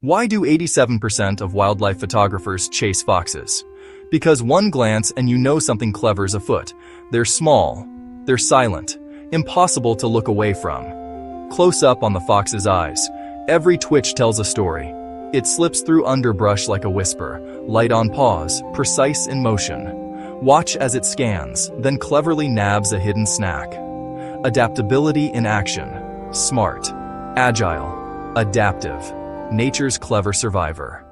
Why do 87% of wildlife photographers chase foxes? Because one glance and you know something clever's afoot. They're small, they're silent, impossible to look away from. Close up on the fox's eyes, every twitch tells a story. It slips through underbrush like a whisper, light on pause, precise in motion. Watch as it scans, then cleverly nabs a hidden snack. Adaptability in action. Smart, agile, adaptive. Nature's clever survivor.